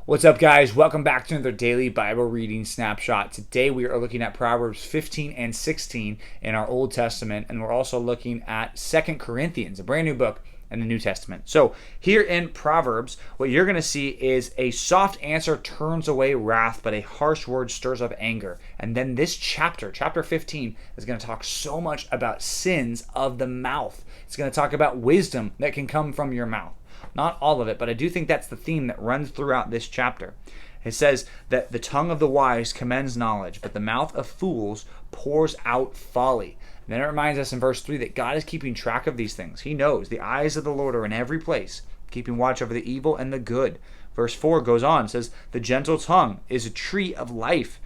What's up, guys? Welcome back to another daily Bible reading snapshot. Today we are looking at Proverbs 15 and 16 in our Old Testament, and we're also looking at 2 Corinthians, a brand new book in the New Testament. So here in Proverbs, what you're going to see is a soft answer turns away wrath, but a harsh word stirs up anger. And then this chapter 15, is going to talk so much about sins of the mouth. It's going to talk about wisdom that can come from your mouth. Not all of it, but I do think that's the theme that runs throughout this chapter. It says that the tongue of the wise commends knowledge, but the mouth of fools pours out folly. And then it reminds us in verse 3 that God is keeping track of these things. He knows the eyes of the Lord are in every place, keeping watch over the evil and the good. Verse 4 goes on, says, the gentle tongue is a tree of life,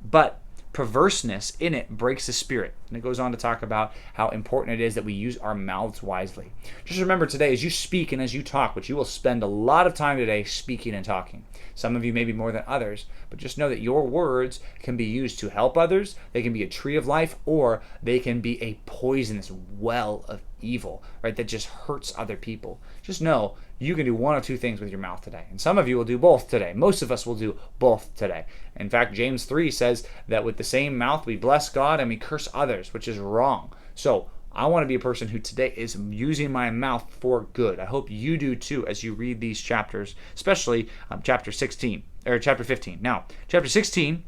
but perverseness in it breaks the spirit. And it goes on to talk about how important it is that we use our mouths wisely. Just remember today, as you speak and as you talk, which you will spend a lot of time today speaking and talking. Some of you maybe more than others, but just know that your words can be used to help others. They can be a tree of life, or they can be a poisonous well of evil, right? That just hurts other people. Just know you can do one of two things with your mouth today. And some of you will do both today. Most of us will do both today. In fact, James 3 says that with the same mouth we bless God and we curse others, which is wrong. So I want to be a person who today is using my mouth for good. I hope you do too as you read these chapters, especially chapter 15. Now, chapter 16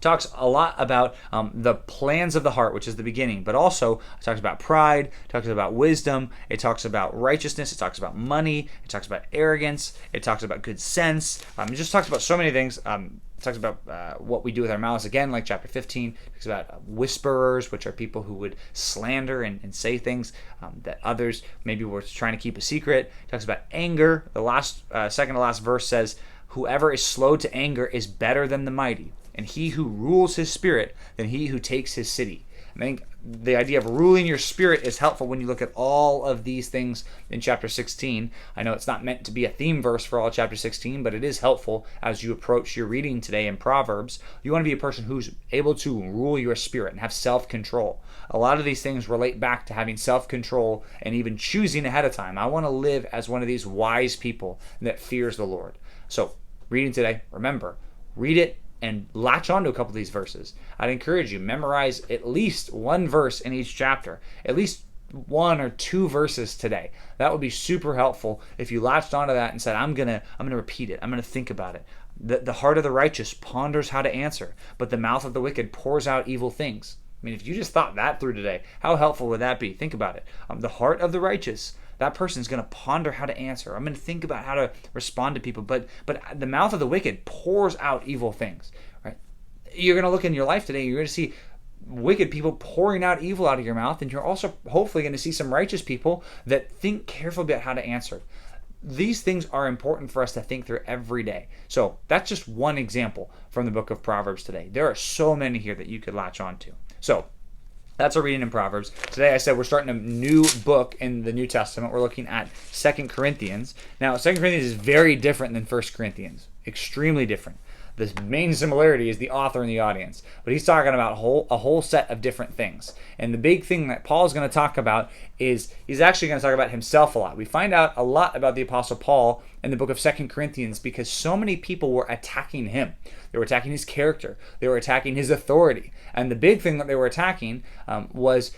talks a lot about the plans of the heart, which is the beginning, but also it talks about pride, it talks about wisdom, it talks about righteousness, it talks about money, it talks about arrogance, it talks about good sense. It just talks about so many things. It talks about what we do with our mouths, again, like chapter 15. It talks about whisperers, which are people who would slander and say things that others maybe were trying to keep a secret. It talks about anger. The last second to last verse says, whoever is slow to anger is better than the mighty, and he who rules his spirit than he who takes his city. I think the idea of ruling your spirit is helpful when you look at all of these things in chapter 16. I know it's not meant to be a theme verse for all of chapter 16, but it is helpful as you approach your reading today in Proverbs. You want to be a person who's able to rule your spirit and have self-control. A lot of these things relate back to having self-control and even choosing ahead of time. I want to live as one of these wise people that fears the Lord. So, reading today, remember, read it and latch on to a couple of these verses. I'd encourage you, memorize at least one verse in each chapter, at least one or two verses today. That would be super helpful if you latched onto that and said, I'm gonna repeat it. I'm gonna think about it. The heart of the righteous ponders how to answer, but the mouth of the wicked pours out evil things. I mean, if you just thought that through today, how helpful would that be? Think about it. The heart of the righteous, that person's going to ponder how to answer. I'm going to think about how to respond to people. But the mouth of the wicked pours out evil things. Right? You're going to look in your life today, you're going to see wicked people pouring out evil out of your mouth, and you're also hopefully going to see some righteous people that think carefully about how to answer. These things are important for us to think through every day. So that's just one example from the book of Proverbs today. There are so many here that you could latch on to. So that's our reading in Proverbs. Today I said we're starting a new book in the New Testament. We're looking at 2 Corinthians. Now, 2 Corinthians is very different than 1 Corinthians. Extremely different. The main similarity is the author and the audience. But he's talking about a whole set of different things. And the big thing that Paul is going to talk about is he's actually going to talk about himself a lot. We find out a lot about the Apostle Paul in the book of 2 Corinthians because so many people were attacking him. They were attacking his character. They were attacking his authority. And the big thing that they were attacking was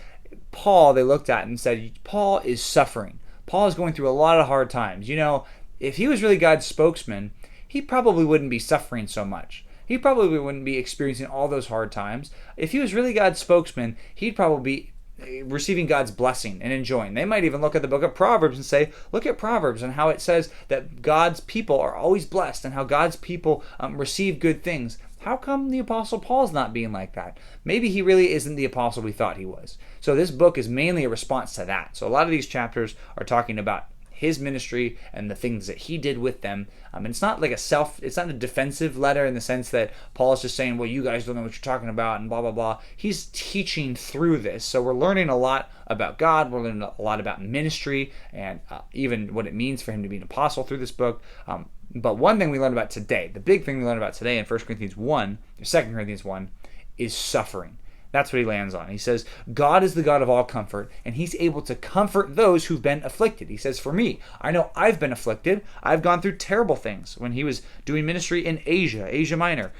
Paul. They looked at and said, Paul is suffering. Paul is going through a lot of hard times. You know, if he was really God's spokesman, he probably wouldn't be suffering so much. He probably wouldn't be experiencing all those hard times. If he was really God's spokesman, he'd probably be receiving God's blessing and enjoying. They might even look at the book of Proverbs and say, look at Proverbs and how it says that God's people are always blessed and how God's people receive good things. How come the Apostle Paul's not being like that? Maybe he really isn't the apostle we thought he was. So this book is mainly a response to that. So a lot of these chapters are talking about his ministry and the things that he did with them. And it's not like it's not a defensive letter in the sense that Paul is just saying, well, you guys don't know what you're talking about and blah, blah, blah. He's teaching through this. So we're learning a lot about God. We're learning a lot about ministry and even what it means for him to be an apostle through this book. But one thing we learned about today, the big thing we learned about today in 2 Corinthians 1 is suffering. That's what he lands on. He says, God is the God of all comfort, and he's able to comfort those who've been afflicted. He says, for me, I know I've been afflicted. I've gone through terrible things. When he was doing ministry in Asia Minor,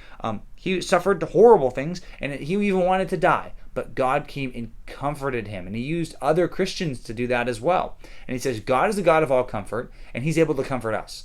he suffered horrible things, and he even wanted to die. But God came and comforted him, and he used other Christians to do that as well. And he says, God is the God of all comfort, and he's able to comfort us.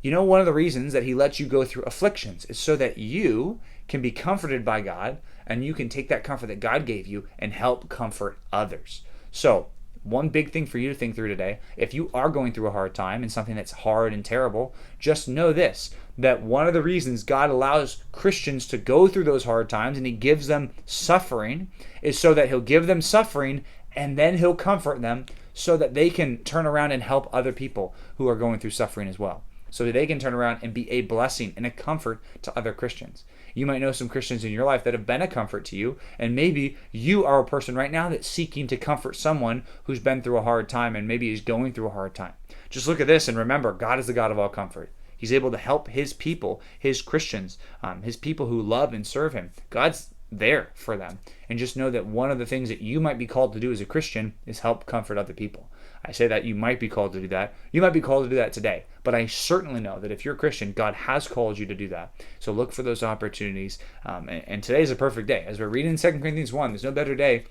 You know, one of the reasons that he lets you go through afflictions is so that you can be comforted by God, and you can take that comfort that God gave you and help comfort others. So, one big thing for you to think through today, if you are going through a hard time and something that's hard and terrible, just know this, that one of the reasons God allows Christians to go through those hard times and he gives them suffering is so that he'll give them suffering and then he'll comfort them so that they can turn around and help other people who are going through suffering as well. So that they can turn around and be a blessing and a comfort to other Christians. You might know some Christians in your life that have been a comfort to you, and maybe you are a person right now that's seeking to comfort someone who's been through a hard time and maybe is going through a hard time. Just look at this and remember, God is the God of all comfort. He's able to help his people, his Christians, his people who love and serve him. God's there for them. And just know that one of the things that you might be called to do as a Christian is help comfort other people. I say that you might be called to do that. You might be called to do that today. But I certainly know that if you're a Christian, God has called you to do that. So look for those opportunities. And today is a perfect day. As we're reading 2 Corinthians 1, there's no better day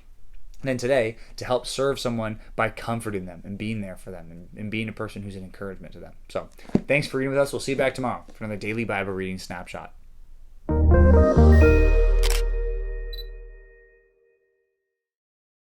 than today to help serve someone by comforting them and being there for them and being a person who's an encouragement to them. So thanks for reading with us. We'll see you back tomorrow for another daily Bible reading snapshot.